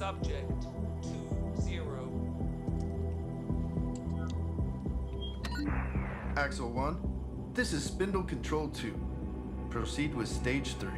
subject 20. Axle 1, this is Spindle Control 2. Proceed with Stage 3.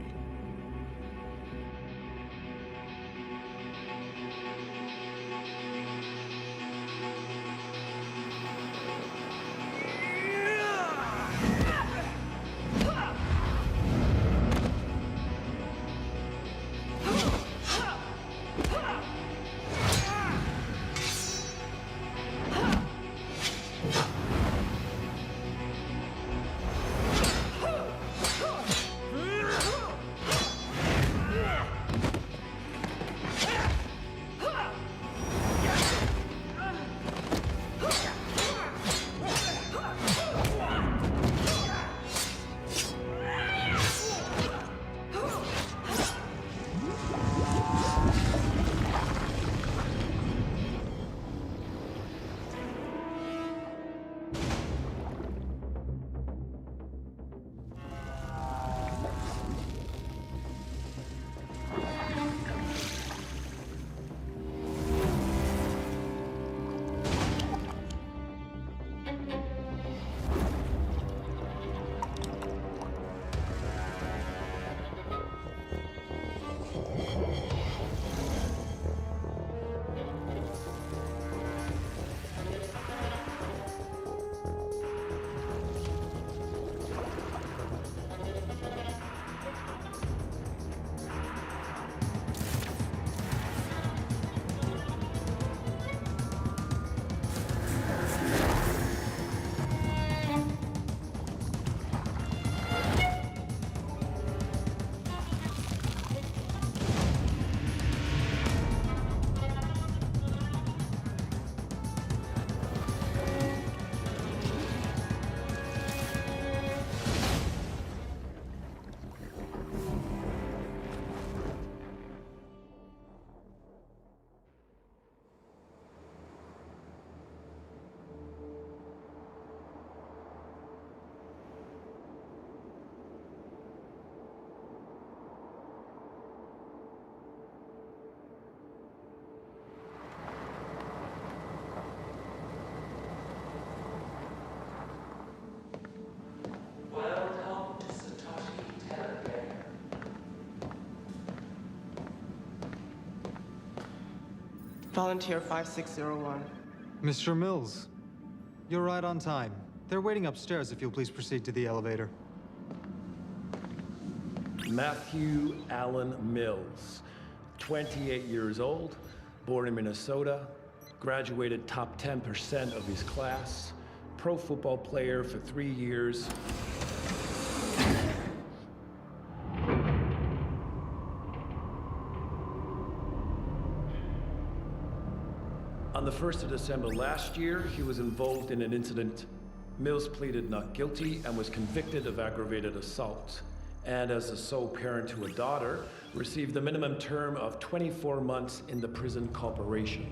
Volunteer 5601. Mr. Mills, you're right on time. They're waiting upstairs if you'll please proceed to the elevator. Matthew Allen Mills, 28 years old, born in Minnesota, graduated top 10% of his class, pro football player for 3 years. On the 1st of December last year, he was involved in an incident. Mills pleaded not guilty and was convicted of aggravated assault. And as the sole parent to a daughter, received the minimum term of 24 months in the prison corporation.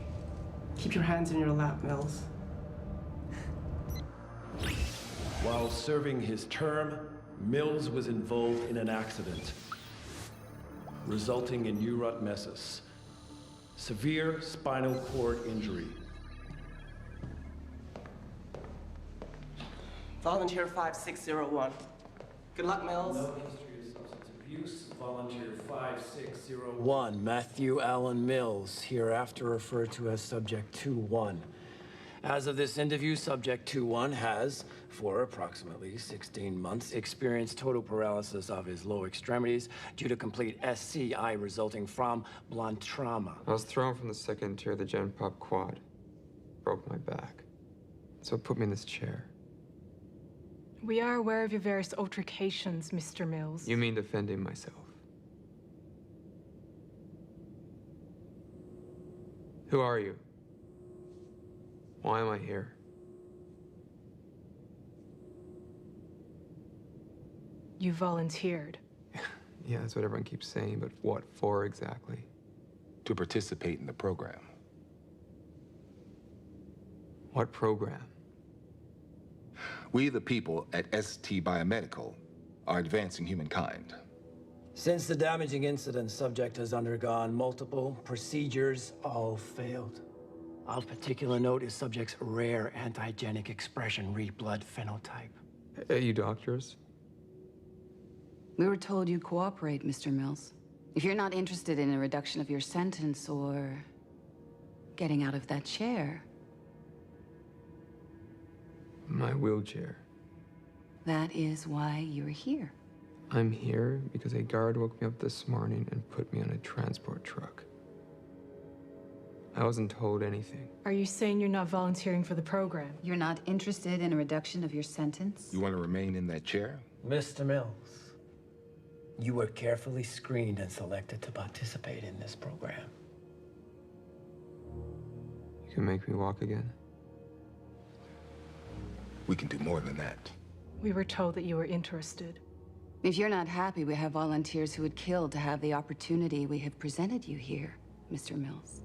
Keep your hands in your lap, Mills. While serving his term, Mills was involved in an accident, resulting in urmatorius, severe spinal cord injury. Volunteer 5601. Good luck, Mills. No history of substance abuse. Volunteer 5601. Matthew Allen Mills, hereafter referred to as Subject 2-1. As of this interview, Subject 2-1 has, for approximately 16 months, experienced total paralysis of his lower extremities due to complete SCI resulting from blunt trauma. I was thrown from the second tier of the Gen Pop quad. Broke my back. So it put me in this chair. We are aware of your various altercations, Mr. Mills. You mean defending myself? Who are you? Why am I here? You volunteered. Yeah, that's what everyone keeps saying, but what for exactly? To participate in the program. What program? We, the people at ST Biomedical, are advancing humankind. Since the damaging incident, subject has undergone multiple procedures, all failed. Of particular note is subject's rare antigenic expression, red blood phenotype. Hey, you doctors? We were told you'd cooperate, Mr. Mills. If you're not interested in a reduction of your sentence or getting out of that chair, My wheelchair. that is why you're here. I'm here because a guard woke me up this morning and put me on a transport truck. I wasn't told anything. Are you saying you're not volunteering for the program? You're not interested in a reduction of your sentence? You want to remain in that chair? Mr. Mills, you were carefully screened and selected to participate in this program. You can make me walk again? We can do more than that. We were told that you were interested. If you're not happy, we have volunteers who would kill to have the opportunity we have presented you here, Mr. Mills.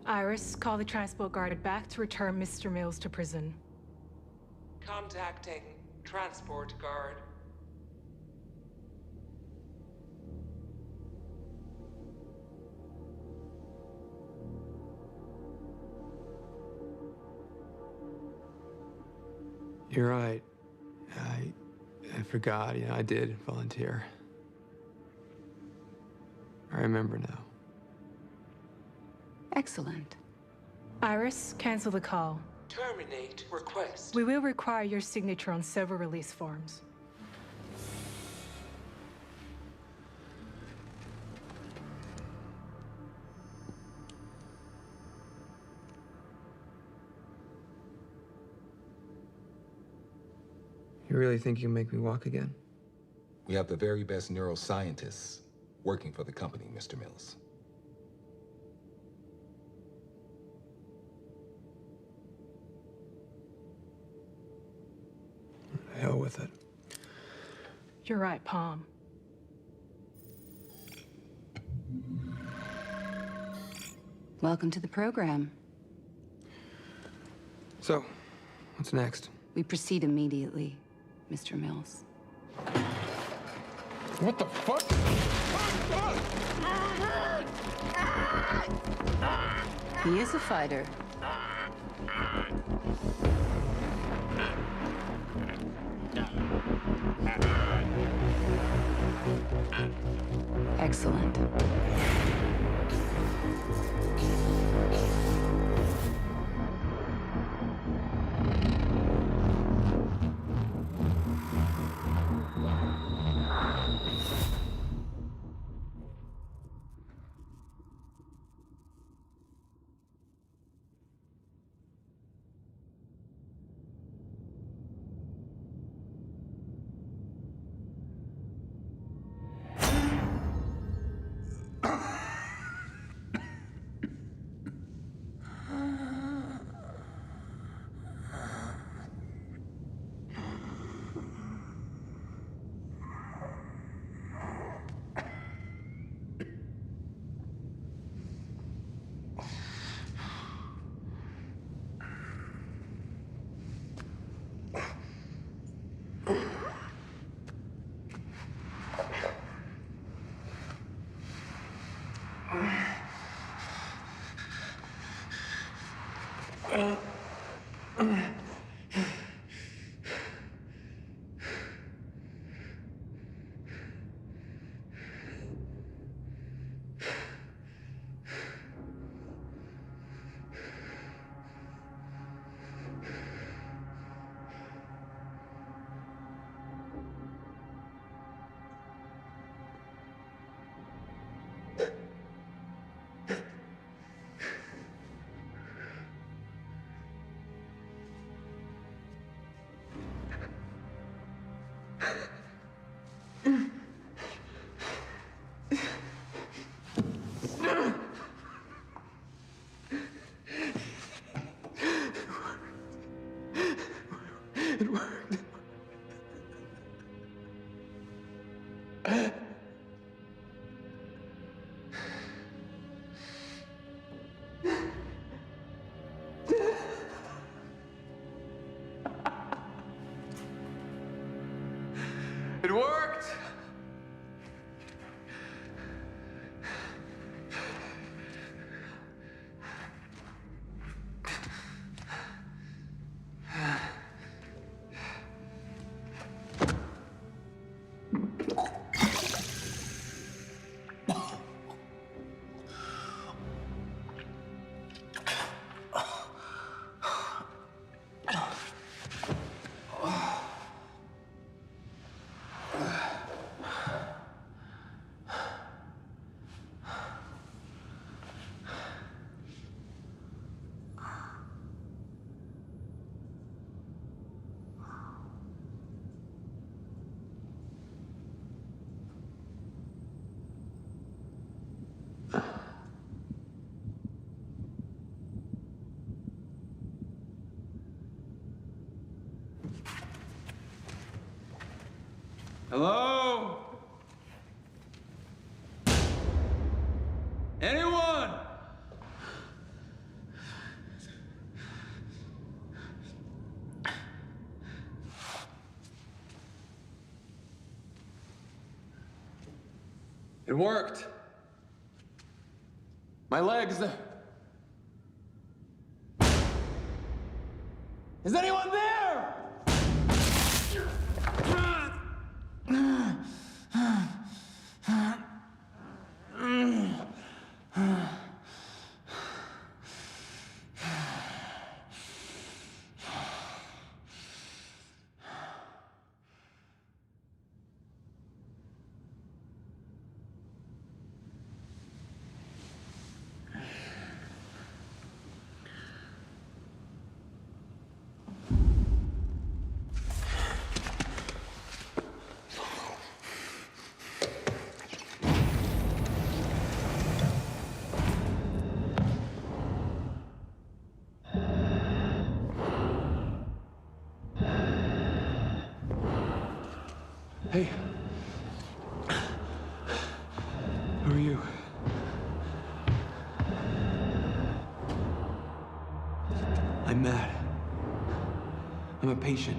Iris, call the transport guard back to return Mr. Mills to prison. Contacting transport guard. You're right. I forgot. Yeah, I did volunteer. I remember now. Excellent. Iris, cancel the call. Terminate request. We will require your signature on several release forms. You really think you can make me walk again? We have the very best neuroscientists working for the company, Mr. Mills. Hell with it. You're right, Palm. Welcome to the program. So, what's next? We proceed immediately, Mr. Mills. What the fuck? He is a fighter. Excellent. It worked. Hello? Anyone? It worked. My legs. Is anyone there? Hey. Who are you? I'm Matt. I'm a patient.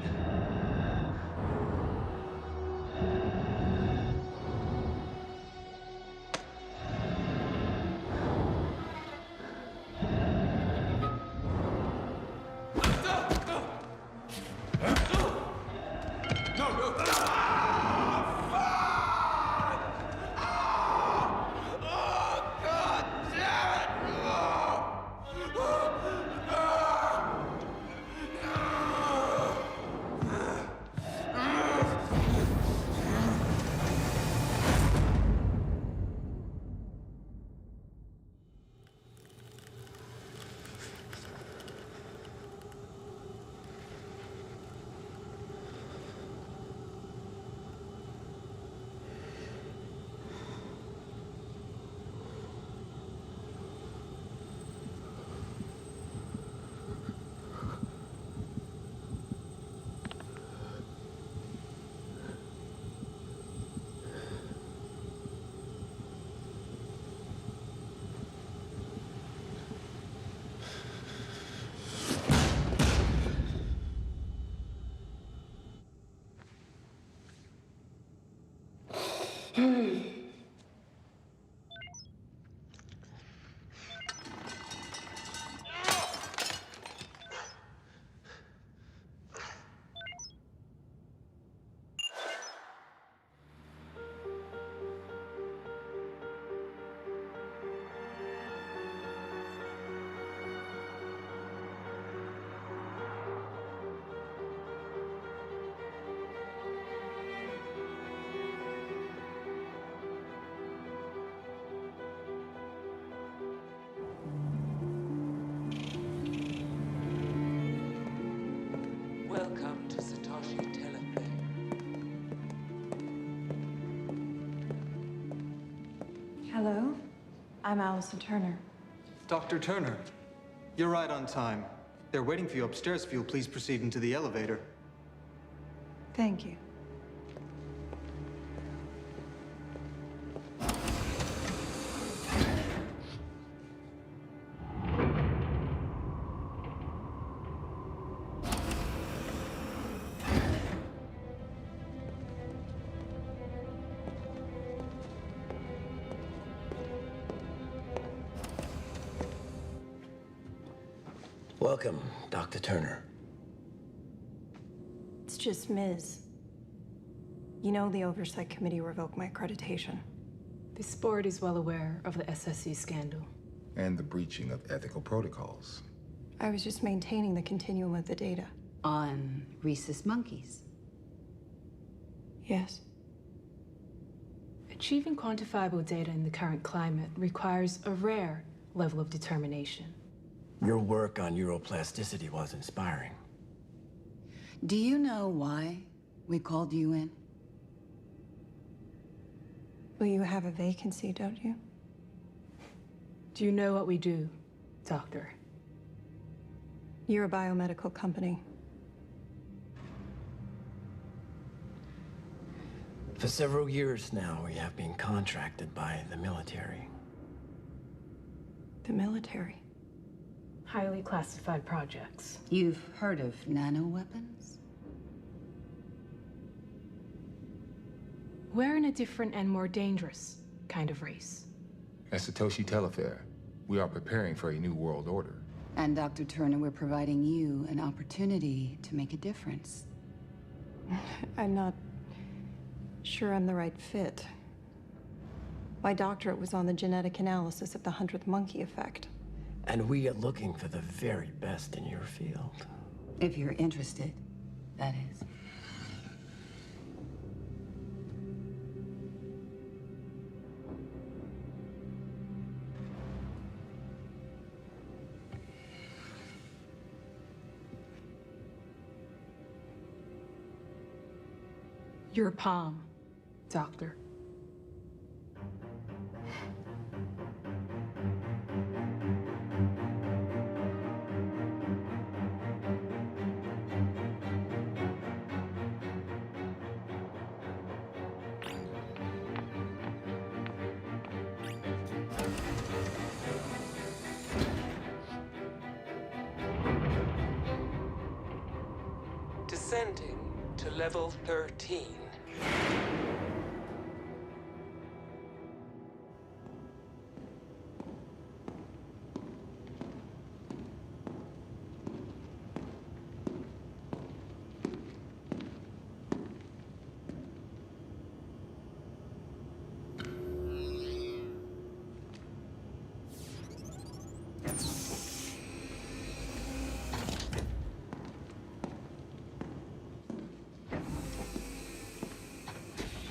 Welcome to Satoshi Teleplay. Hello, I'm Allison Turner. Dr. Turner, you're right on time. They're waiting for you upstairs if you'll please proceed into the elevator. Thank you. Welcome, Dr. Turner. It's just Ms. You know the Oversight Committee revoked my accreditation. This board is well aware of the SSC scandal. And the breaching of ethical protocols. I was just maintaining the continuum of the data. On rhesus monkeys. Yes. Achieving quantifiable data in the current climate requires a rare level of determination. Your work on neuroplasticity was inspiring. Do you know why we called you in? Well, you have a vacancy, don't you? Do you know what we do, Doctor? You're a biomedical company. For several years now, we have been contracted by the military. The military? Highly classified projects. You've heard of nanoweapons? We're in a different and more dangerous kind of race. At Satoshi Telfair, we are preparing for a new world order. And Dr. Turner, we're providing you an opportunity to make a difference. I'm not sure I'm the right fit. My doctorate was on the genetic analysis of the 100th monkey effect. And we are looking for the very best in your field. If you're interested, that is. Your palm, Doctor. Descending to level 13.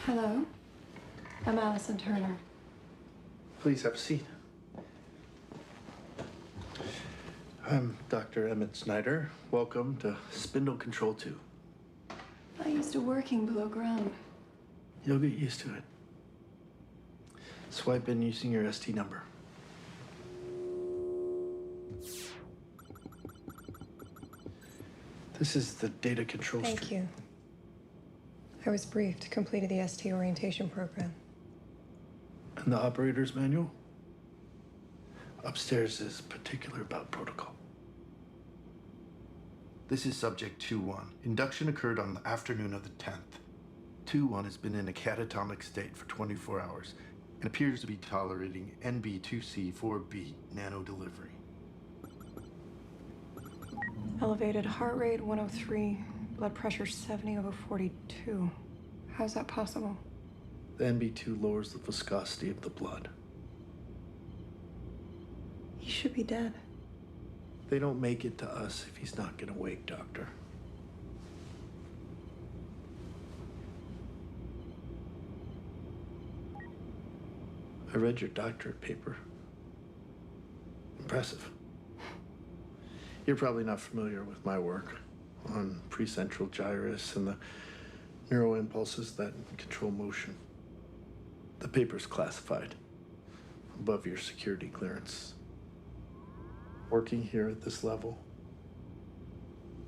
Hello, I'm Allison Turner. Please have a seat. I'm Dr. Emmett Snyder. Welcome to Spindle Control 2. I used to working below ground. You'll get used to it. Swipe in using your ST number. This is the data control Thank stream. you. I was briefed, completed the ST orientation program. And the operator's manual? Upstairs is particular about protocol. This is subject 2-1. Induction occurred on the afternoon of the 10th. 2-1 has been in a catatonic state for 24 hours and appears to be tolerating NB2C4B nano delivery. Elevated heart rate 103, blood pressure 70/42. How's that possible? The NB2 lowers the viscosity of the blood. He should be dead. They don't make it to us if he's not gonna wake, Doctor. I read your doctorate paper. Impressive. You're probably not familiar with my work on precentral gyrus and the neuroimpulses that control motion. The paper's classified, above your security clearance. Working here at this level,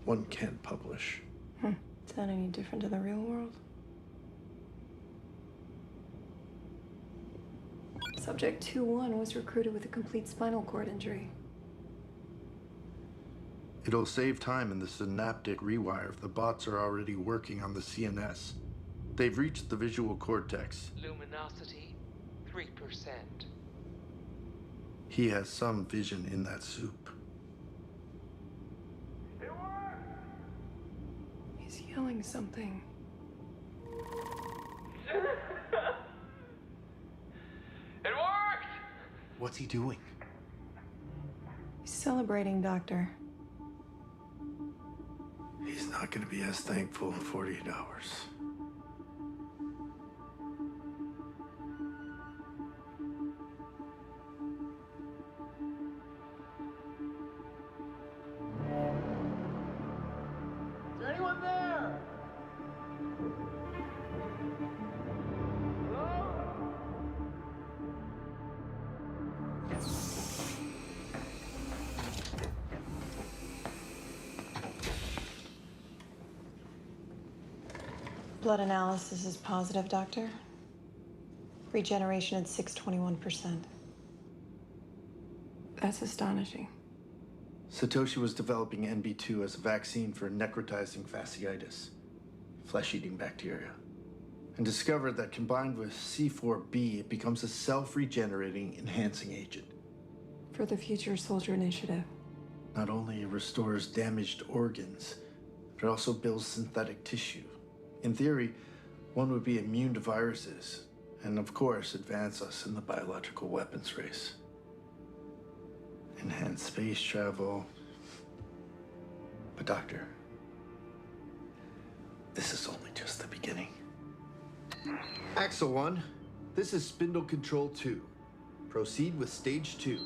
one can't publish. Is that any different to the real world? Subject 2-1 was recruited with a complete spinal cord injury. It'll save time in the synaptic rewire if the bots are already working on the CNS. They've reached the visual cortex. Luminosity 3%. He has some vision in that soup. He's yelling something. It worked! What's he doing? He's celebrating, Doctor. He's not going to be as thankful in 48 hours. Is there anyone there? Hello? Blood analysis is positive, Doctor. Regeneration at 621%. That's astonishing. Satoshi was developing NB2 as a vaccine for necrotizing fasciitis, flesh-eating bacteria, and discovered that combined with C4B, it becomes a self-regenerating enhancing agent. For the Future Soldier Initiative. Not only restores damaged organs, but also builds synthetic tissue. In theory, one would be immune to viruses, and of course, advance us in the biological weapons race. Enhanced space travel. But Doctor, this is only just the beginning. Axel 1, this is Spindle Control 2. Proceed with Stage 2.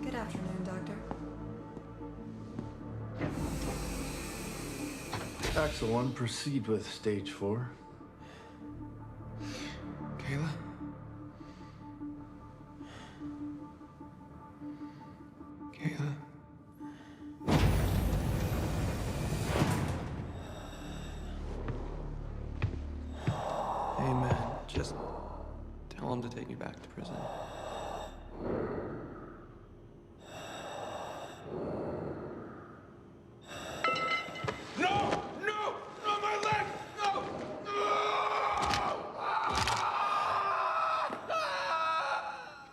Good afternoon, Doctor. Axel 1, proceed with Stage 4. Kayla? Kayla? Hey, man, just tell him to take me back to prison. No! No! No, my leg! No!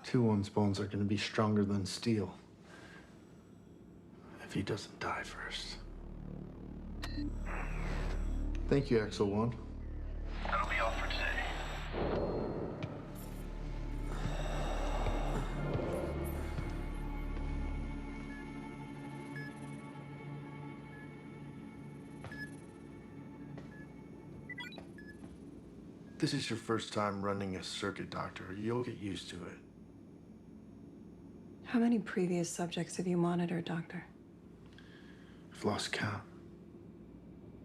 Two one's bones are going to be stronger than steel. If he doesn't die first. Thank you, Axel 1. That'll be all for today. This is your first time running a circuit, Doctor. You'll get used to it. How many previous subjects have you monitored, Doctor? I've lost count.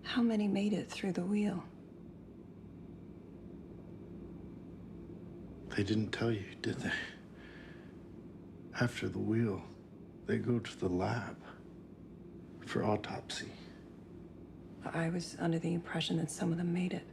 How many made it through the wheel? They didn't tell you, did they? After the wheel, they go to the lab for autopsy. I was under the impression that some of them made it.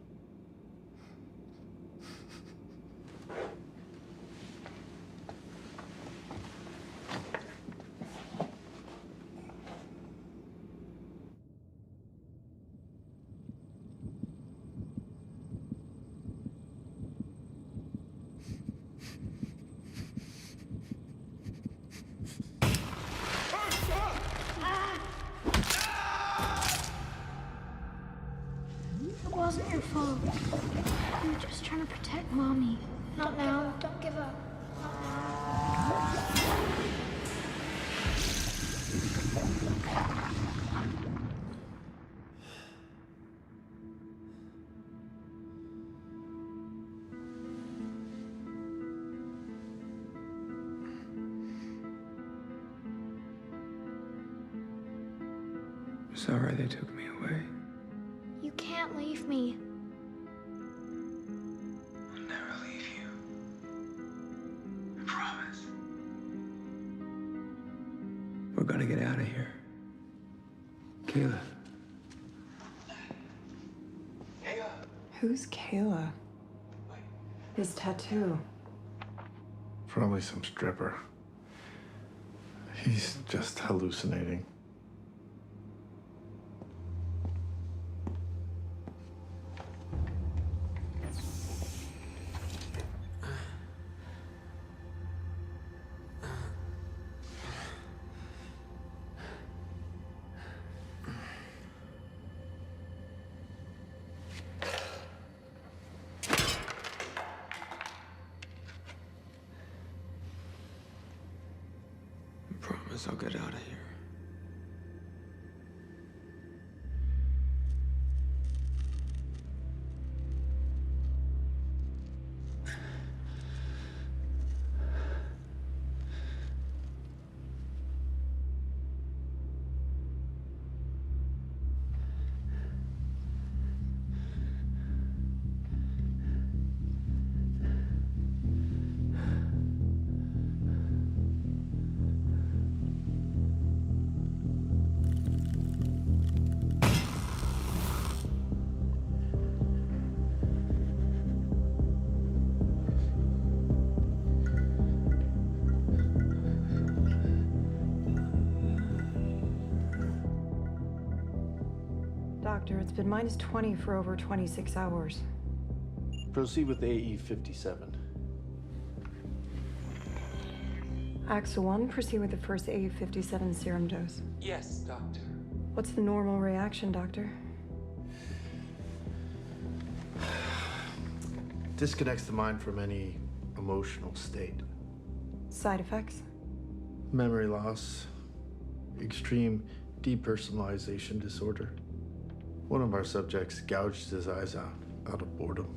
It wasn't your fault. You were just trying to protect Mommy. Not now. Don't give up. Sorry they took me away. You can't leave me. I'll never leave you. I promise. We're gonna get out of here. Kayla. Who's Kayla? His tattoo. Probably some stripper. He's just hallucinating. I'll get out of here. Doctor, it's been minus 20 for over 26 hours. Proceed with AE 57. AXA 1, proceed with the first AE 57 serum dose. Yes, Doctor. What's the normal reaction, Doctor? Disconnects the mind from any emotional state. Side effects? Memory loss, extreme depersonalization disorder. One of our subjects gouged his eyes out of boredom.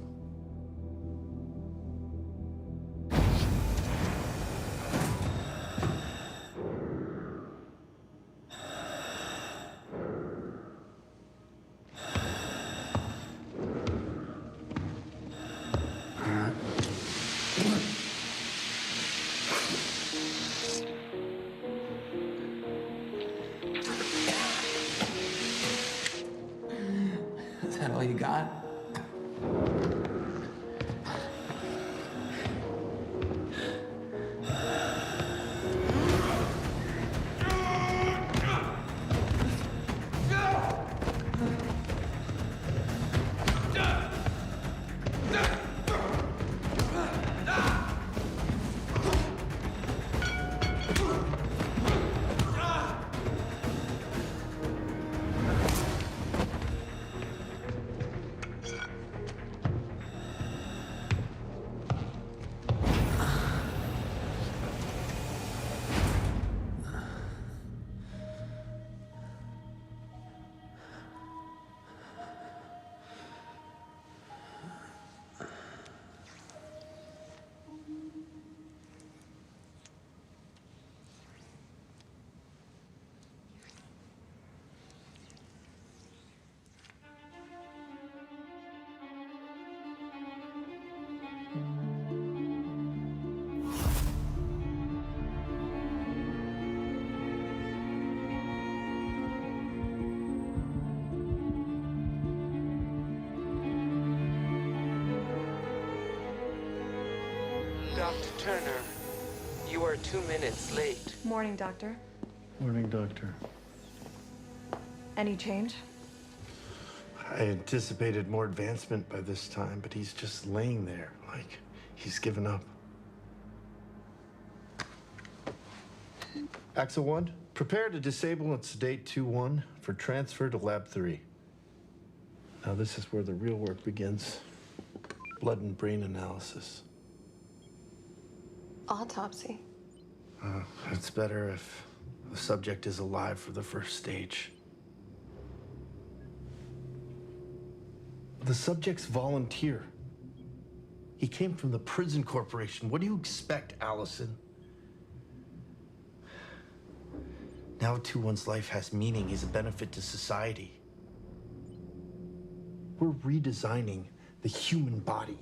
Is that all you got? Dr. Turner, you are 2 minutes late. Morning, Doctor. Morning, Doctor. Any change? I anticipated more advancement by this time, but he's just laying there like he's given up. AXA 1, prepare to disable and sedate 2-1 for transfer to Lab 3. Now this is where the real work begins. Blood and brain analysis. Autopsy. It's better if the subject is alive for the first stage. The subject's volunteer. He came from the prison corporation. What do you expect, Allison? Now 2-1's life has meaning. He's a benefit to society. We're redesigning the human body.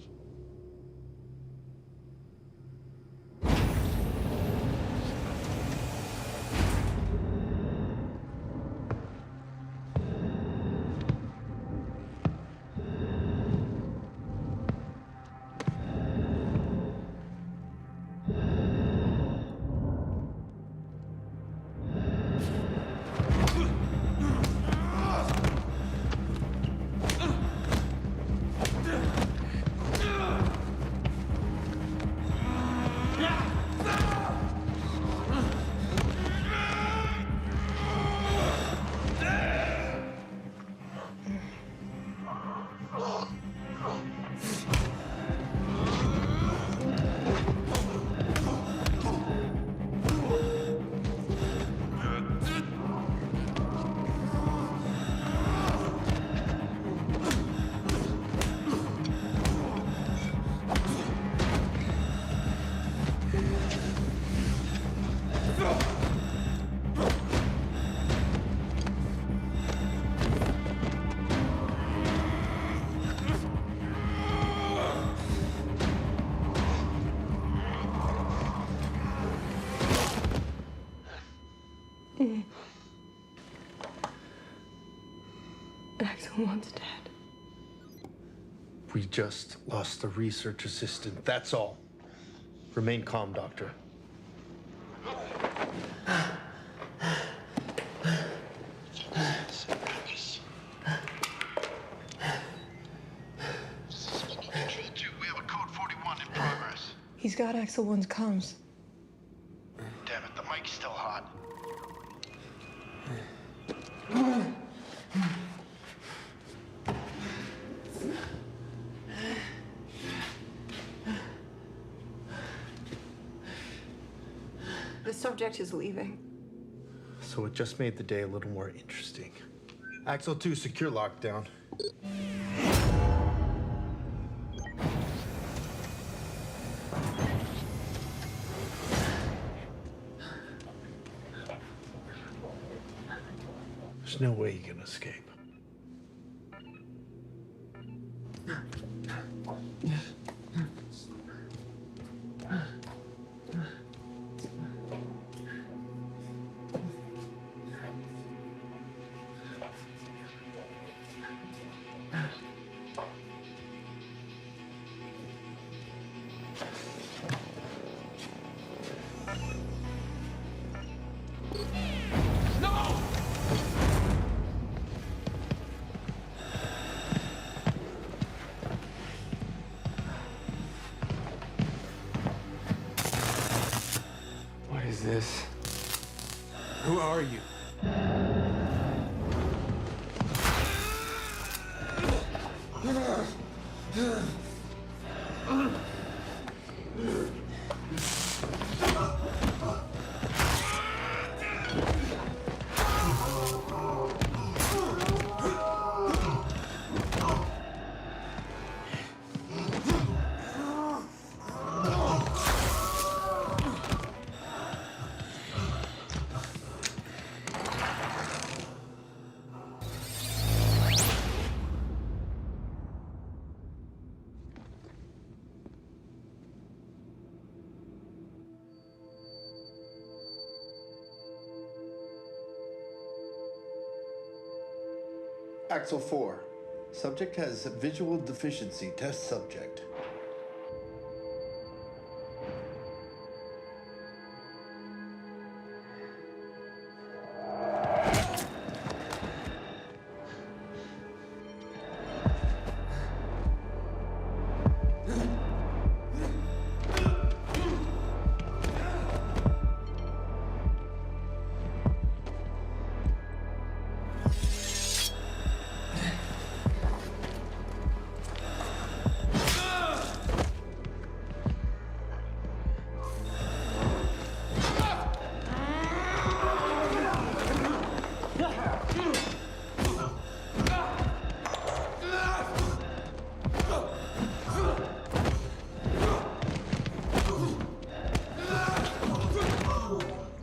Axel 1's dead. We just lost the research assistant, that's all. Remain calm, Doctor. He's got Axel 1's comms. Damn it, the mic's still hot. The subject is leaving. So it just made the day a little more interesting. Axel 2, secure lockdown. There's no way you can escape. What is this? Who are you? Axel 4. Subject has visual deficiency. Test subject.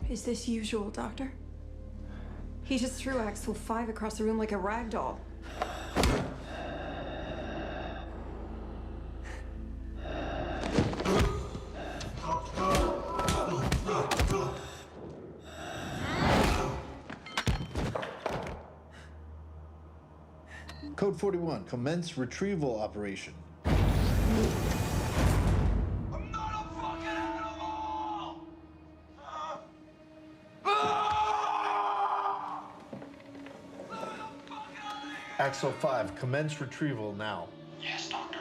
Is this usual, Doctor? He just threw Axel 5 across the room like a rag doll. Code 41. Commence retrieval operation. Axel 5, commence retrieval now. Yes, Doctor.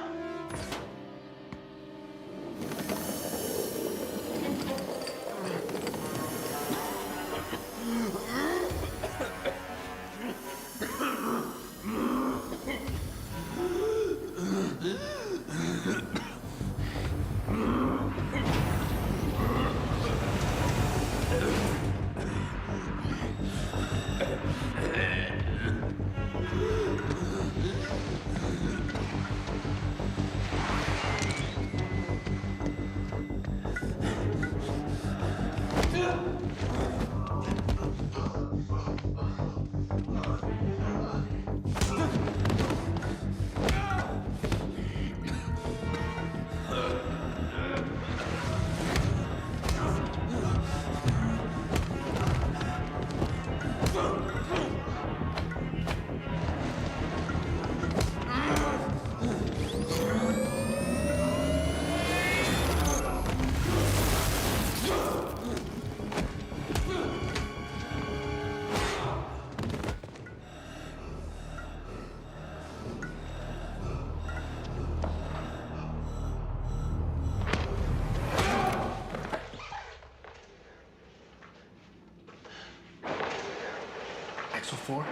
4.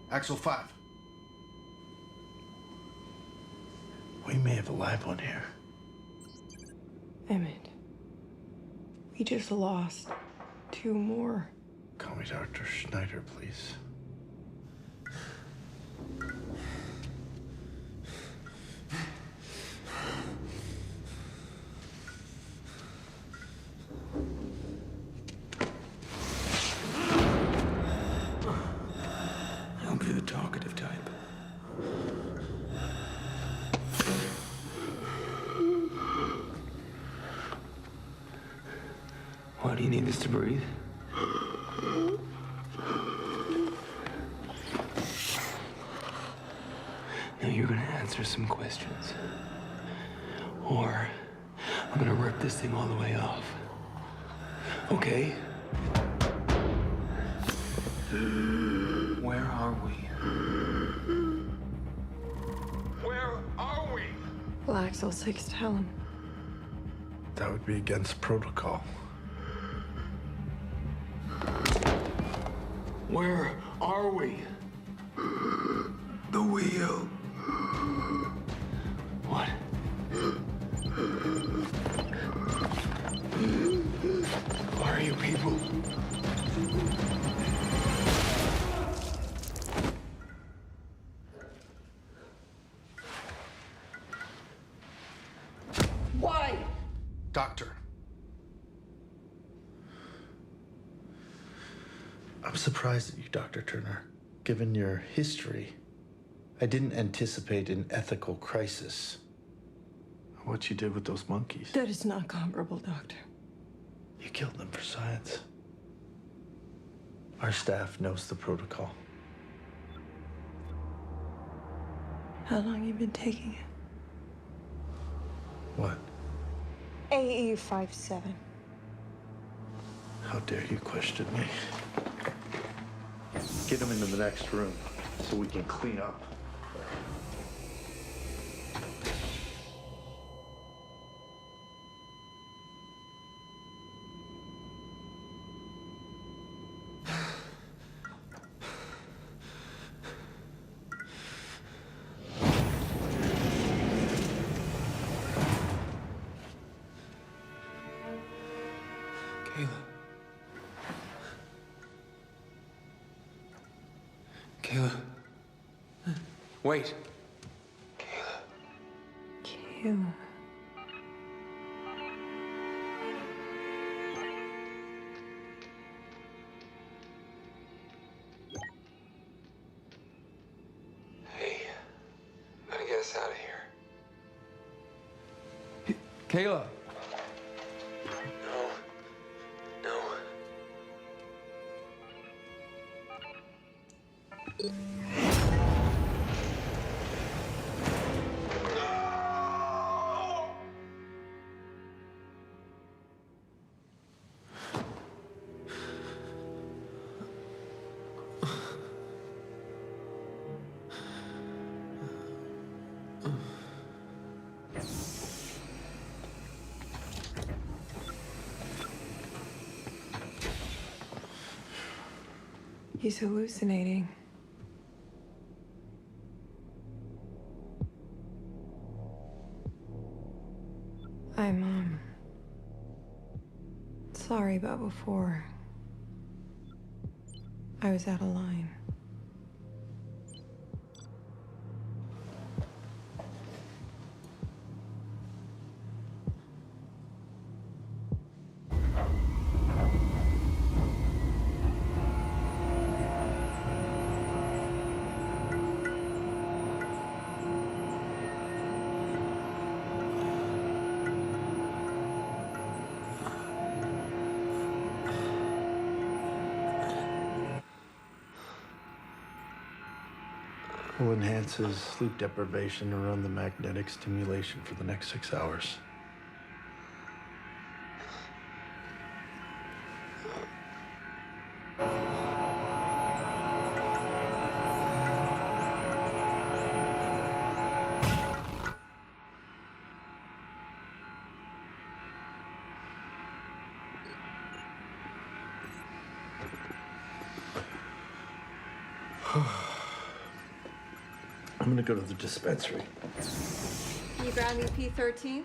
Axle 5. We may have a live one here. Emmett, we just lost 2 more. Call me Dr. Schneider, please. I'll be the talkative type. Why do you need this to breathe? Now you're gonna answer some questions. Or I'm gonna rip this thing all the way off. Okay? Where are we? Where are we? Laxel 6, Helen. That would be against protocol. Where are we? The wheel. What? Who are you people? Why? Doctor. I'm surprised at you, Dr. Turner. Given your history, I didn't anticipate an ethical crisis. What you did with those monkeys. That is not comparable, Doctor. You killed them for science. Our staff knows the protocol. How long you been taking it? What? AE57. How dare you question me? Get them into the next room so we can clean up. Kayla. Wait. Kayla. Hey, gotta get us out of here. Kayla. No. He's hallucinating. I'm sorry about before. I was out of line. Will enhance his sleep deprivation and run the magnetic stimulation for the next 6 hours. I'm gonna go to the dispensary. Can you grab me P13?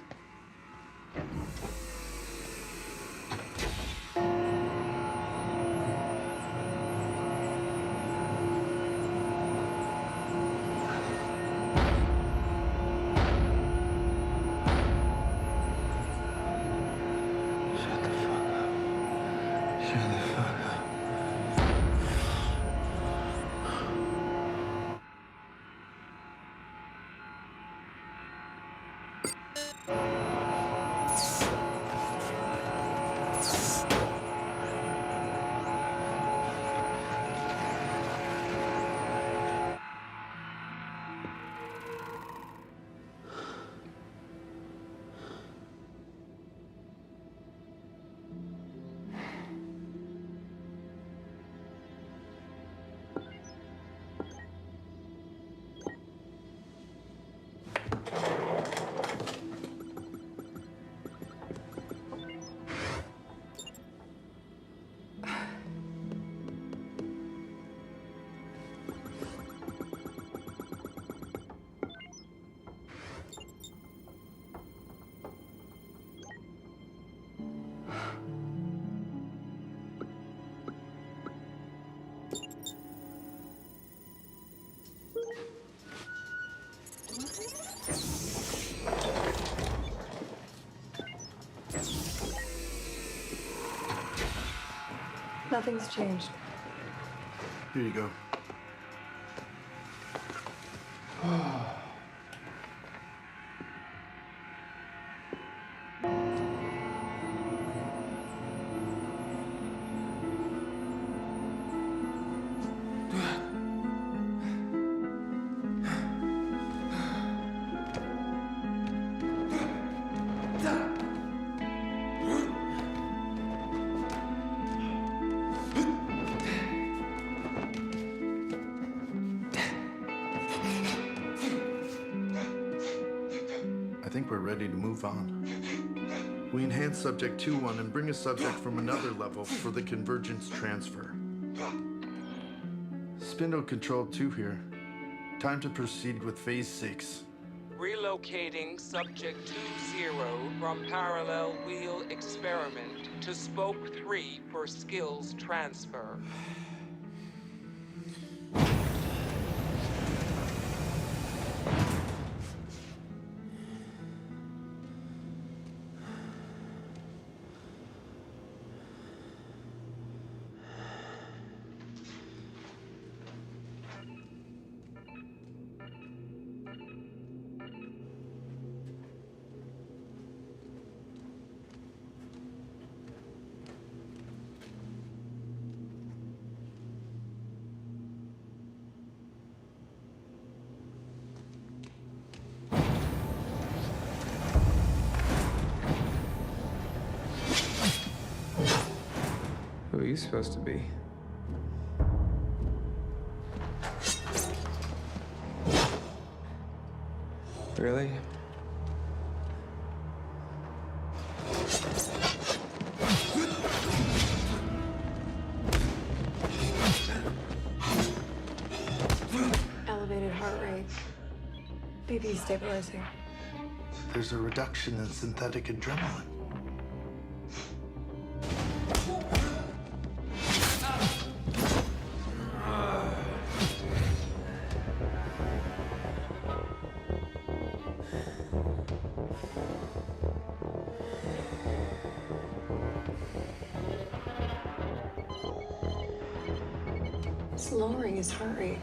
Nothing's changed. Here you go. I think we're ready to move on. We enhance subject 2-1 and bring a subject from another level for the convergence transfer. Spindle control 2 here. Time to proceed with phase 6. Relocating subject 20 from parallel wheel experiment to spoke 3 for skills transfer. Who are you supposed to be? Really? Elevated heart rate. BP stabilizing. There's a reduction in synthetic adrenaline. It's lowering his heart rate.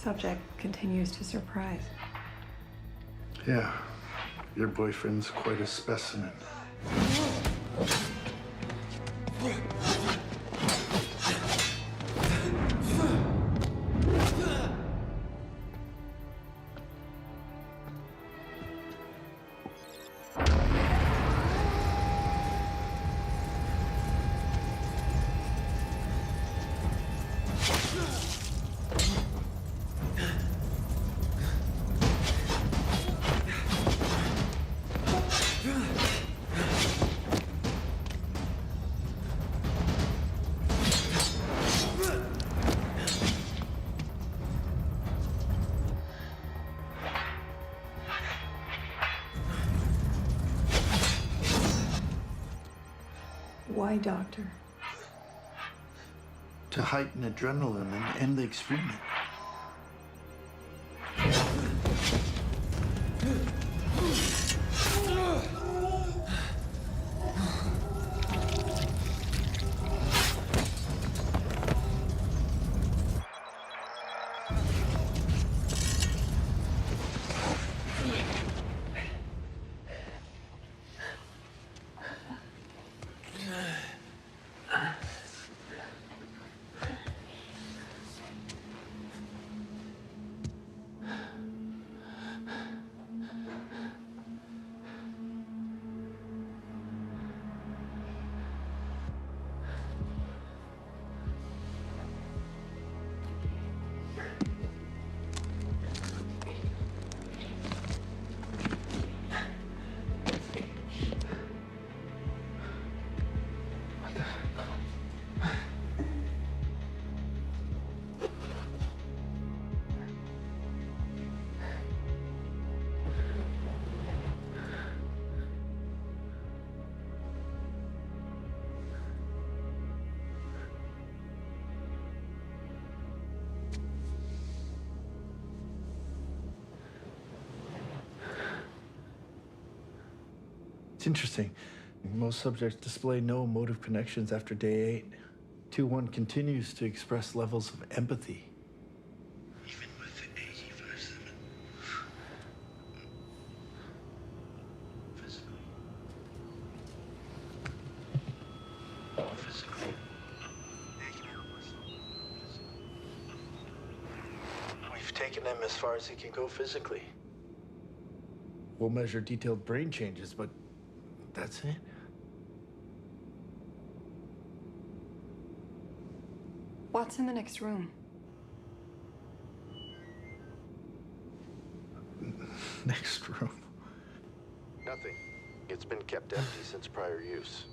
Subject continues to surprise. Yeah, your boyfriend's quite a specimen. Why, Doctor? To heighten adrenaline and end the experiment. It's interesting. Most subjects display no emotive connections after day 8. 2-1 continues to express levels of empathy. Even with the AE57. Physically. We've taken him as far as he can go physically. We'll measure detailed brain changes, but that's it. What's in the next room? Next room. Nothing. It's been kept empty since prior use.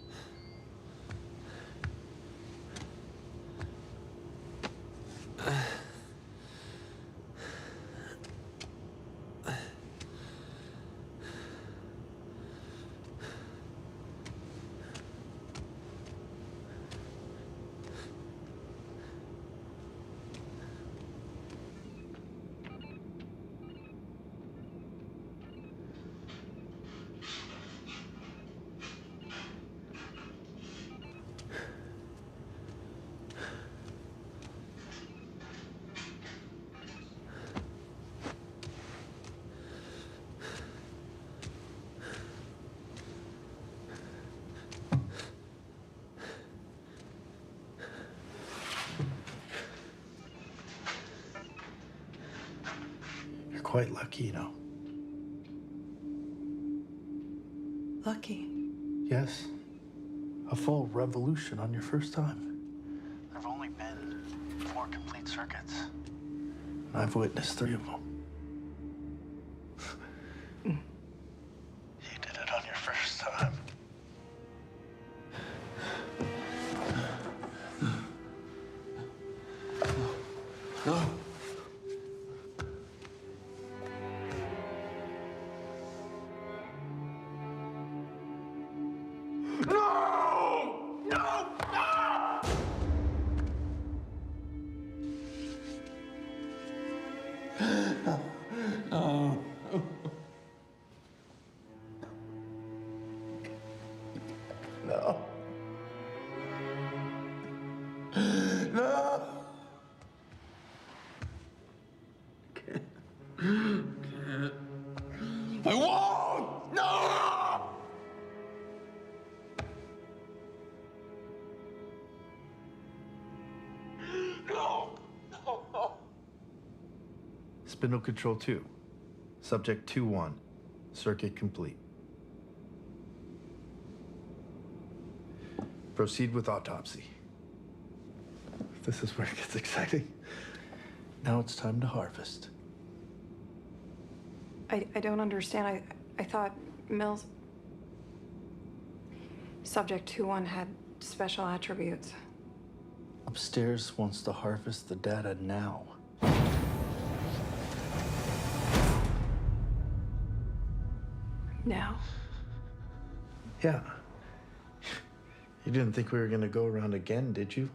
Quite lucky, you know. Lucky? Yes. A full revolution on your first time. There've only been 4 complete circuits. And I've witnessed 3 of them. You did it on your first time. No. Spindle control 2. Subject 2-1. Circuit complete. Proceed with autopsy. This is where it gets exciting. Now it's time to harvest. I don't understand. I thought Mills... Subject 2-1 had special attributes. Upstairs wants to harvest the data now. Now? Yeah. You didn't think we were gonna go around again, did you?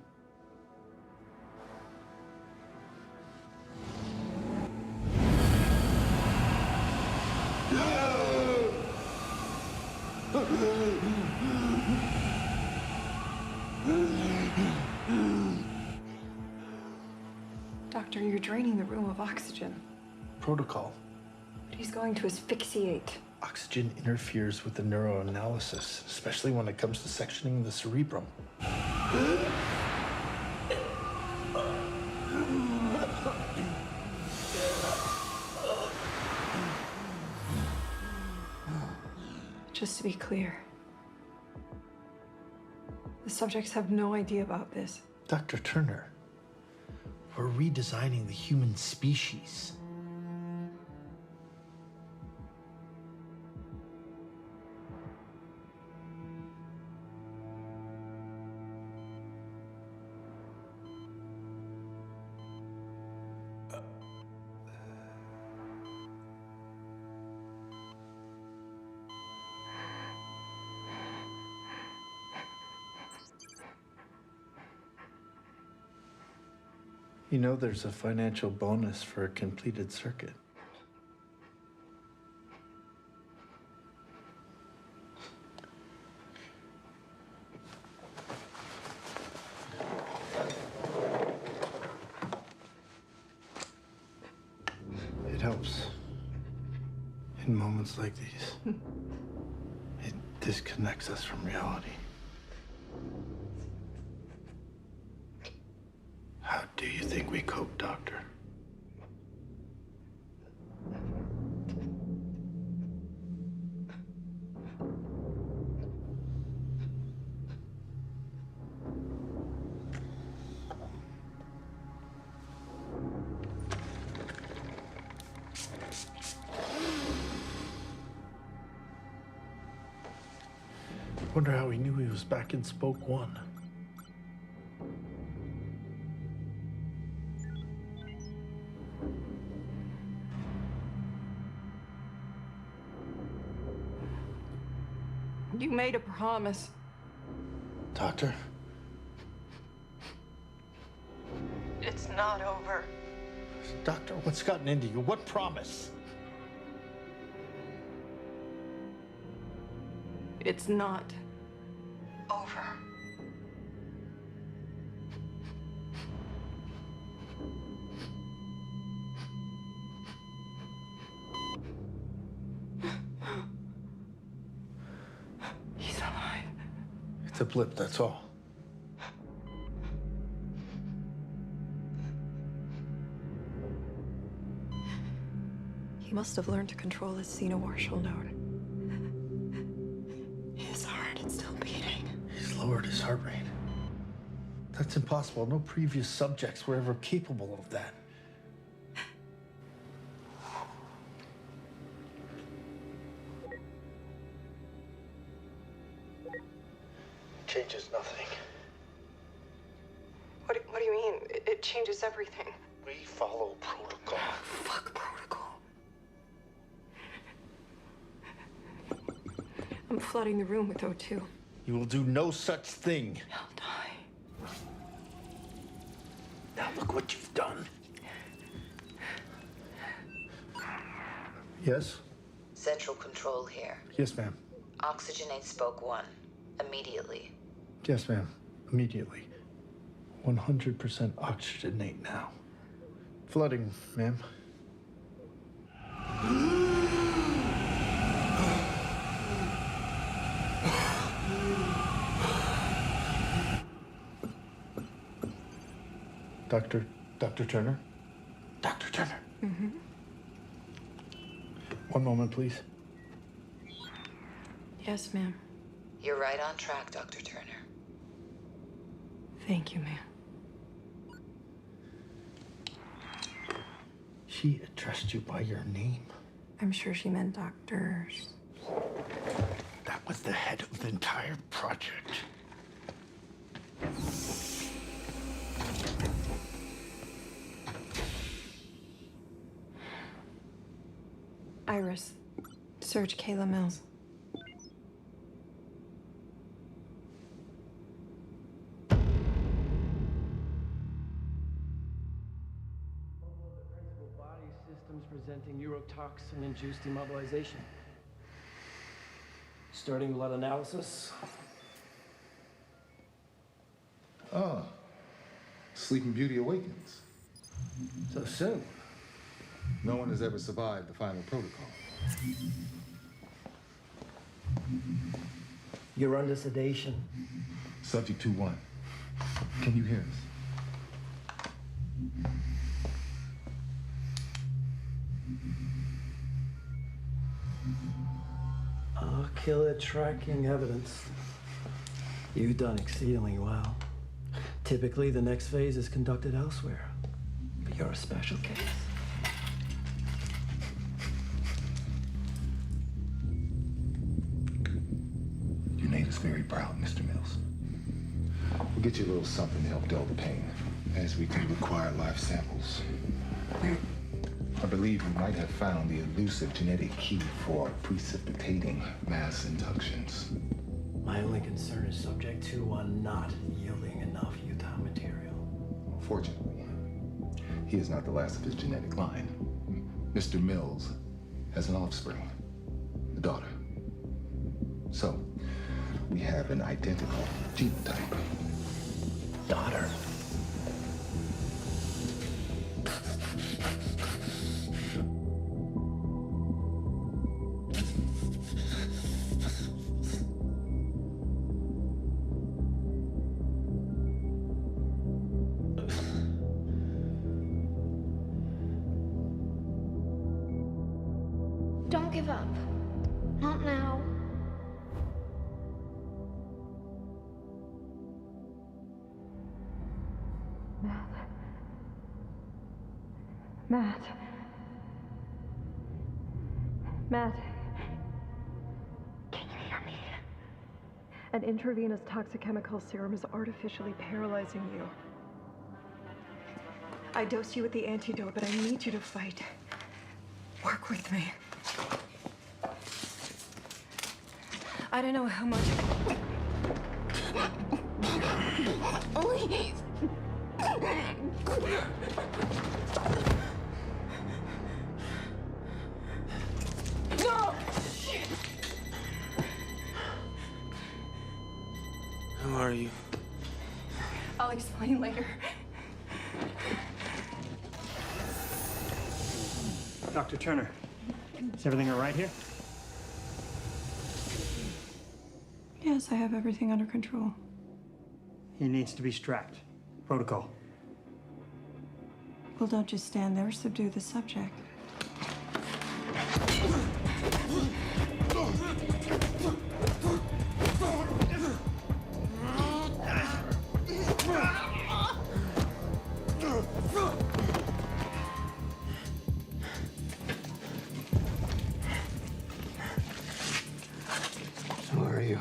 Doctor, you're draining the room of oxygen. Protocol. But he's going to asphyxiate. Oxygen interferes with the neuroanalysis, especially when it comes to sectioning the cerebrum. Just to be clear, the subjects have no idea about this. Dr. Turner, we're redesigning the human species. You know there's a financial bonus for a completed circuit. It helps. In moments like these, it disconnects us from reality. How do you think we cope, Doctor? Wonder how he knew he was back in Spoke 1. You made a promise. Doctor? It's not over. Doctor, what's gotten into you? What promise? It's not over. He's alive. It's a blip, that's all. He must have learned to control his xenomartial node. His heart is still beating. He's lowered his heart rate. That's impossible. No previous subjects were ever capable of that. Changes nothing. What do you mean? It changes everything. We follow protocol. Fuck protocol. I'm flooding the room with O2. You will do no such thing. He'll die. Now look what you've done. Yes? Central control here. Yes, ma'am. Oxygenate spoke 1. Immediately. Yes, ma'am. Immediately. 100% oxygenate now. Flooding, ma'am. Dr. Turner? Dr. Turner. Mm-hmm. One moment, please. Yes, ma'am. You're right on track, Dr. Turner. Thank you, ma'am. She addressed you by your name? I'm sure she meant doctors. That was the head of the entire project. Iris, search Kayla Mills. Body systems presenting neurotoxin-induced immobilization. Starting blood analysis. Ah, Sleeping Beauty awakens. So soon. No one has ever survived the final protocol. You're under sedation. Subject 2-1. Can you hear us? Killer tracking evidence. You've done exceedingly well. Typically, the next phase is conducted elsewhere. But you're a special case. Your name is very proud, Mr. Mills. We'll get you a little something to help dull the pain, as we do require live samples. I believe we might have found the elusive genetic key for precipitating mass inductions. My only concern is subject 2-1 not yielding enough Utah material. Fortunately, he is not the last of his genetic line. Mr. Mills has an offspring, a daughter. So, we have an identical genotype. Daughter. Don't give up. Not now. Matt. Matt. Can you hear me? An intravenous toxichemical serum is artificially paralyzing you. I dosed you with the antidote, but I need you to fight. Work with me. I don't know how much. Please. No! Who are you? I'll explain later. Dr. Turner, is everything all right here? Yes, I have everything under control. He needs to be strapped. Protocol. Well, don't just stand there. Subdue the subject. Who are you?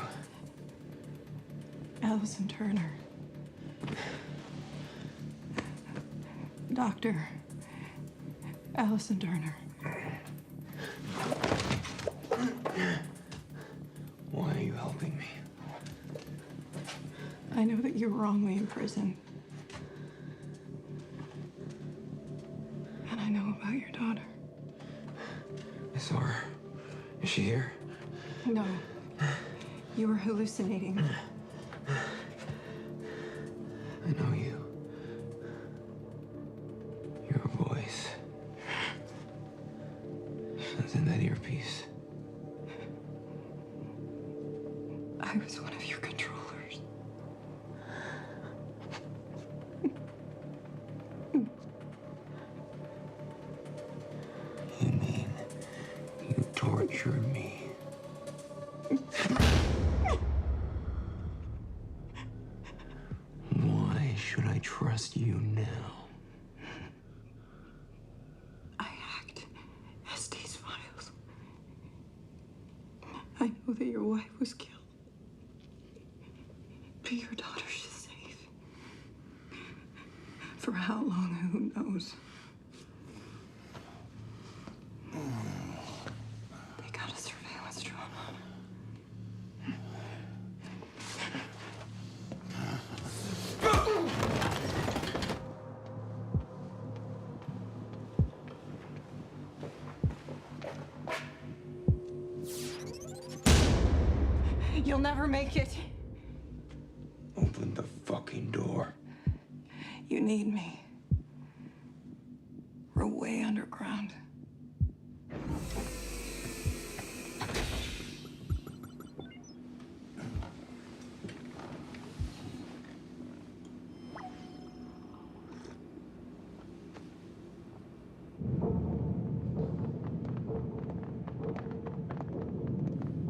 Allison Turner. Doctor. Allison Turner. Why are you helping me? I know that you're wrongly imprisoned. And I know about your daughter. I saw her. Is she here? No. You were hallucinating. I know you. Your voice. It's in that earpiece. I was one of your controllers. You mean you trust you now. I hacked Este's files. I know that your wife was killed. But your daughter is safe. For how long, who knows? They got a surveillance drone on her. You'll never make it. Open the fucking door. You need me. We're way underground.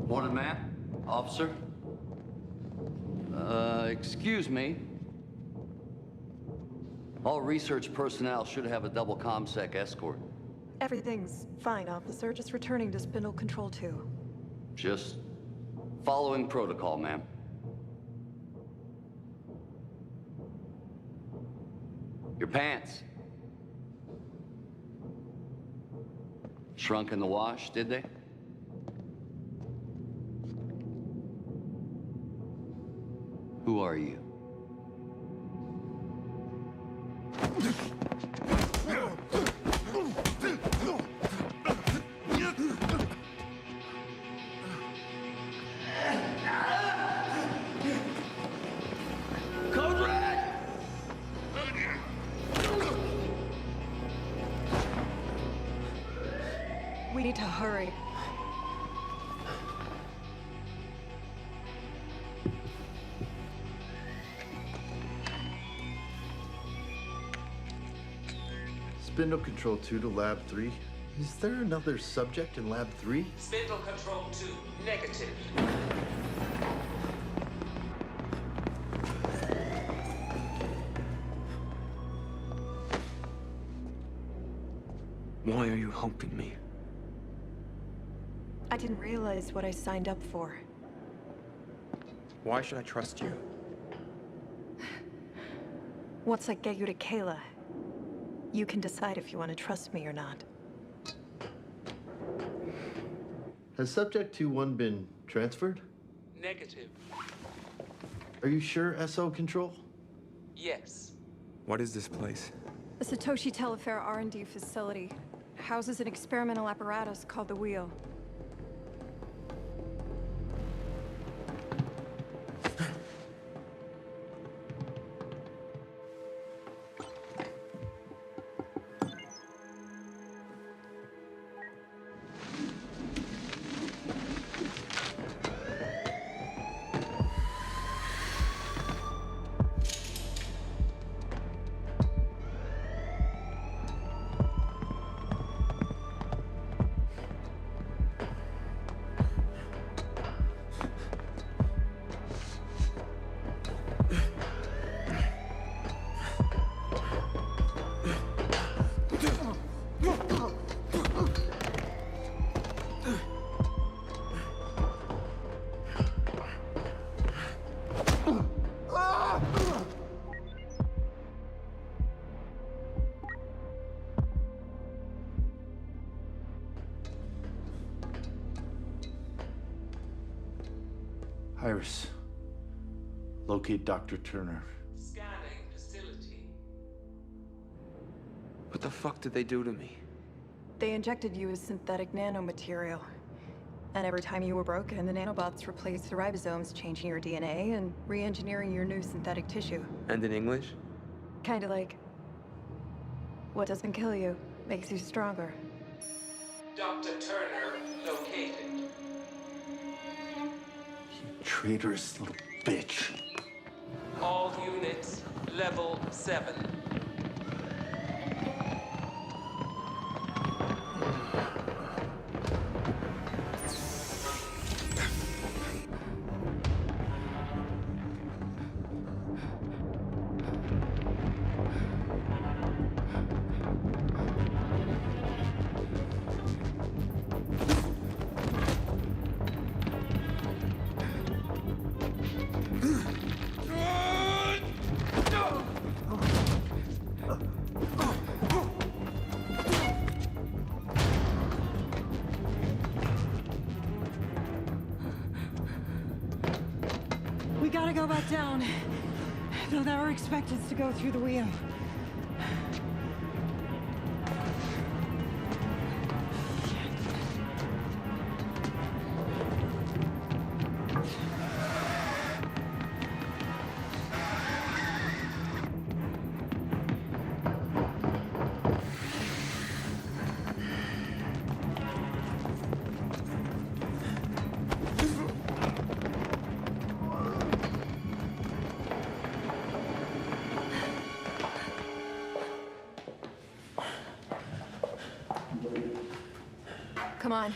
Morning, ma'am. Officer. Excuse me. All research personnel should have a double ComSec escort. Everything's fine, officer. Just returning to Spindle Control 2. Just following protocol, ma'am. Your pants. Shrunk in the wash, did they? Who are you? Code red! We need to hurry. Spindle Control 2 to Lab 3. Is there another subject in Lab 3? Spindle Control 2, negative. Why are you helping me? I didn't realize what I signed up for. Why should I trust you? Once I get you to Kayla, you can decide if you want to trust me or not. Has Subject 2-1 been transferred? Negative. Are you sure, SO Control? Yes. What is this place? The Satoshi Telefair R&D facility houses an experimental apparatus called the Wheel. Iris. Locate Dr. Turner. Scanning facility. What the fuck did they do to me? They injected you with synthetic nanomaterial. And every time you were broken, the nanobots replaced the ribosomes, changing your DNA and re-engineering your new synthetic tissue. And in English? Kinda like, what doesn't kill you makes you stronger. Dr. Turner located. Traitorous little bitch. All units, level 7. We gotta go back down. They'll never expect us to go through the wheel. Come on.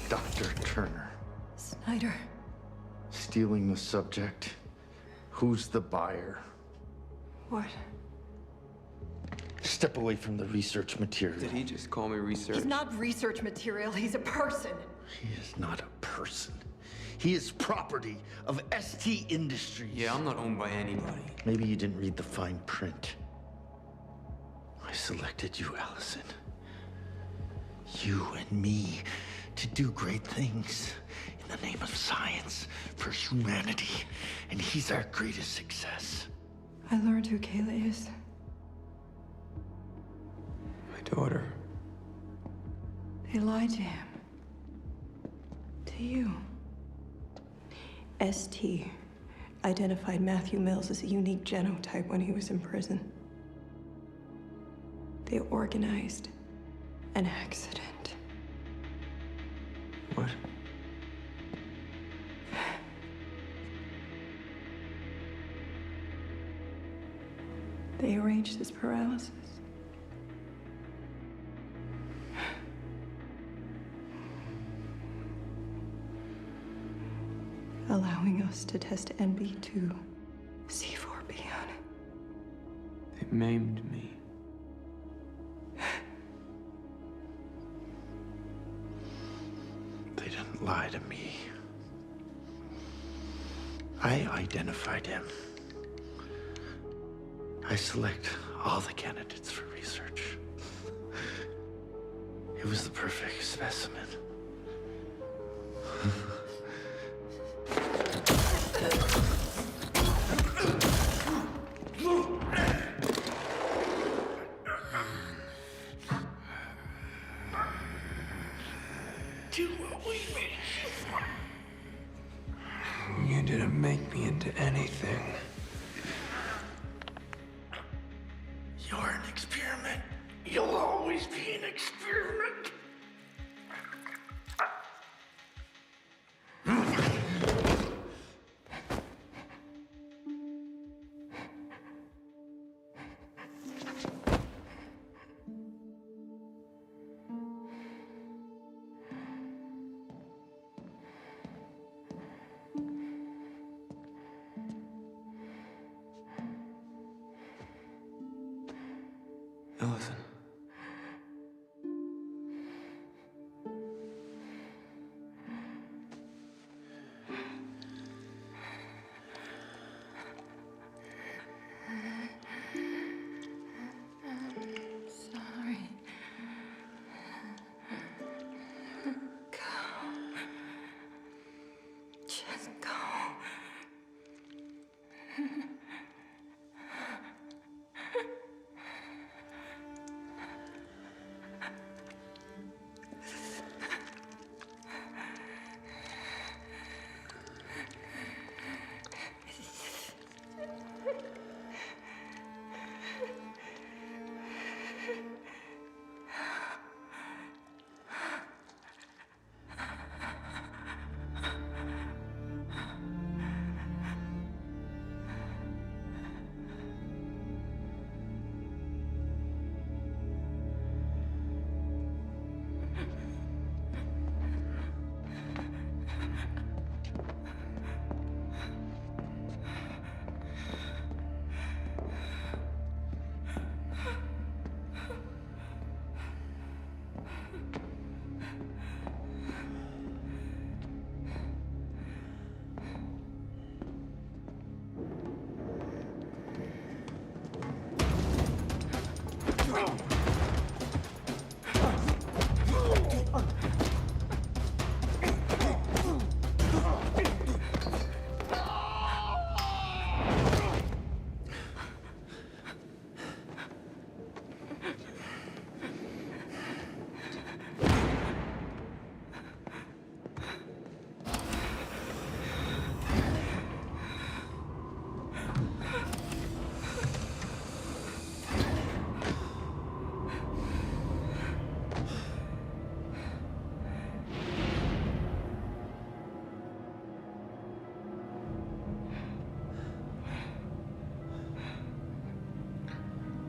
Dr. Turner. Snyder. Stealing the subject. Who's the buyer? What? Step away from the research material. Did he just call me research? He's not research material, he's a person. He is not a person. He is property of ST Industries. Yeah, I'm not owned by anybody. Maybe you didn't read the fine print. I selected you, Allison. You and me to do great things in the name of science for humanity. And he's our greatest success. I learned who Kayla is. My daughter. They lied to him. To you. ST identified Matthew Mills as a unique genotype when he was in prison. They organized an accident. What? They arranged his paralysis. Allowing us to test NB2, C4B on it. They maimed me. They didn't lie to me. I identified him. I select all the candidates for research. It was the perfect specimen. Do what we wish. You didn't make me into anything. You're an experiment. You'll always be an experiment. Allison. Sorry. Go. Just go.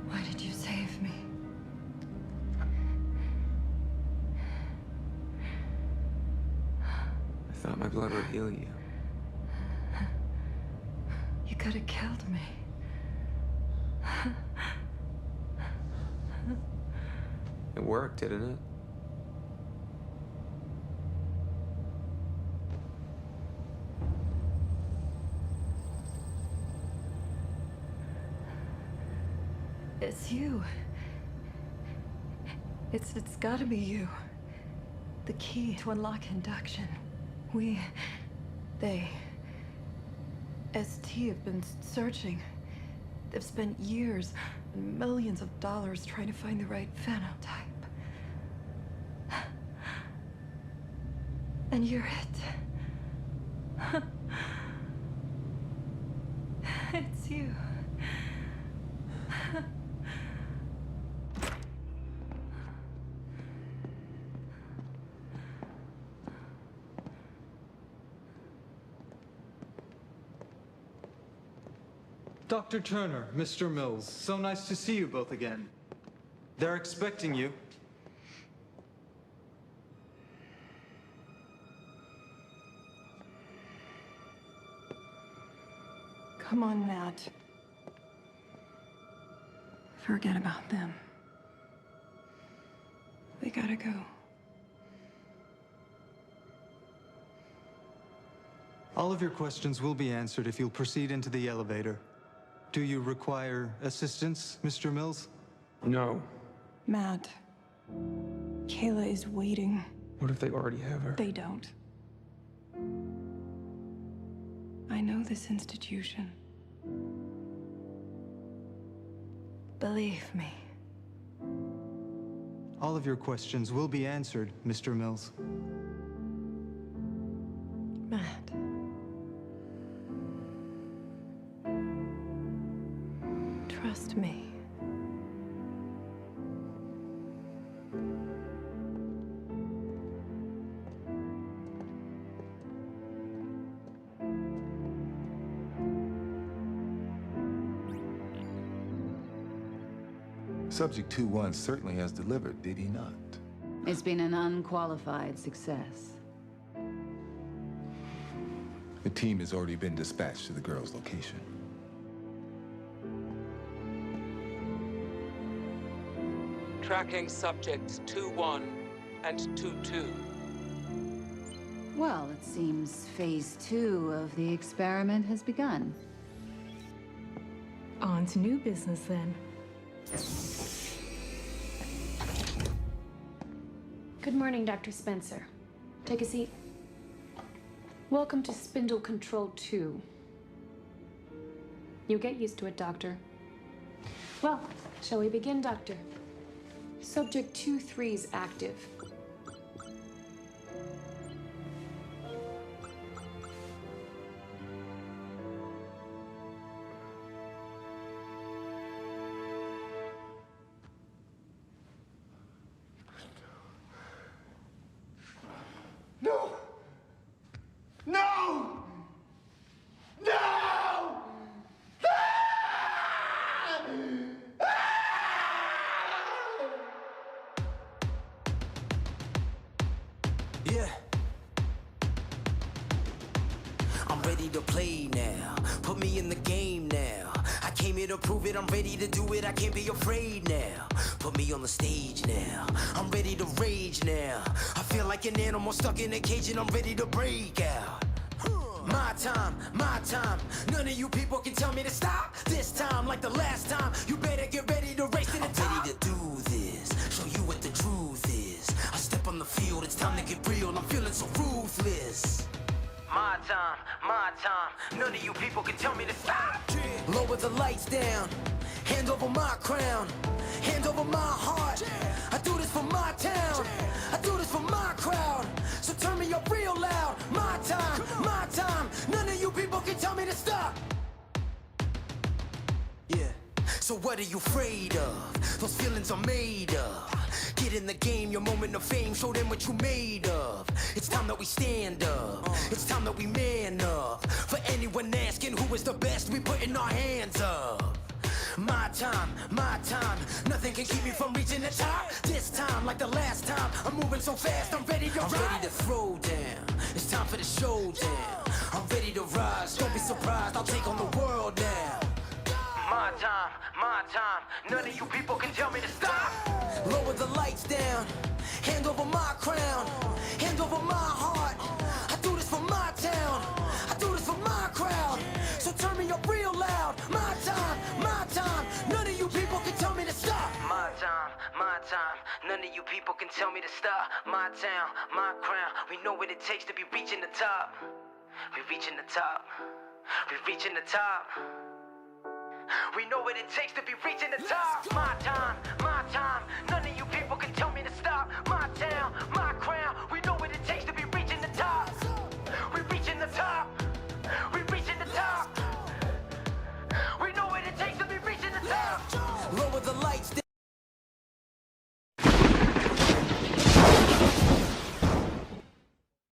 Why did you save me? I thought my blood would heal you. You could have killed me. It worked, didn't it? It's you. It's gotta be you. The key to unlock induction. They, ST have been searching. They've spent years and millions of dollars trying to find the right phenotype. And you're it. It's you. Dr. Turner, Mr. Mills, so nice to see you both again. They're expecting you. Come on, Matt. Forget about them. We gotta go. All of your questions will be answered if you'll proceed into the elevator. Do you require assistance, Mr. Mills? No. Matt, Kayla is waiting. What if they already have her? They don't. I know this institution. Believe me. All of your questions will be answered, Mr. Mills. Matt. Trust me. Subject 2-1 certainly has delivered, did he not? It's been an unqualified success. The team has already been dispatched to the girl's location. Tracking subjects 2-1 and 2-2. Well, it seems phase 2 of the experiment has begun. On to new business then. Good morning, Dr. Spencer. Take a seat. Welcome to Spindle Control 2. You'll get used to it, Doctor. Well, shall we begin, Doctor? Subject 2-3's active. No! No! No! Yeah. I'm ready to play now. Put me in the game now. I came here to prove it. I'm ready to do it. I can't be afraid now. Put me on the stage now. I'm ready to rage now. I feel like an animal stuck in a cage and I'm ready to break out. My time, my time. None of you people can tell me to stop. This time, like the last time, you better get ready to race to the top. I'm ready to do None of you people can tell me to stop. Lower the lights down, hand over my crown, hand over my heart. I do this for my town, I do this for my crowd. So turn me up real loud. My time, my time. None of you people can tell me to stop. Yeah. So what are you afraid of? Those feelings are made of. Get in the game, your moment of fame, show them what you made of. It's time that we stand up, it's time that we man up. For anyone asking who is the best, we putting our hands up. My time, nothing can keep me from reaching the top. This time, like the last time, I'm moving so fast, I'm ready to ready to throw down. It's time for the showdown. I'm ready to rise, don't be surprised, I'll take on the world now. My time, none of you people can tell me to stop. Lower the lights down, hand over my crown, hand over my heart. I do this for my town, I do this for my crowd. So turn me up real loud. My time, none of you people can tell me to stop. My time, none of you people can tell me to stop. My town, my crown, we know what it takes to be reaching the top. We reaching the top, we reaching the top. We know what it takes to be reaching the top. My time, none of you people can tell me to stop. My town, my crown, we know what it takes to be reaching the top. We reaching the top, we reaching the top. We know what it takes to be reaching the top. Lower the lights.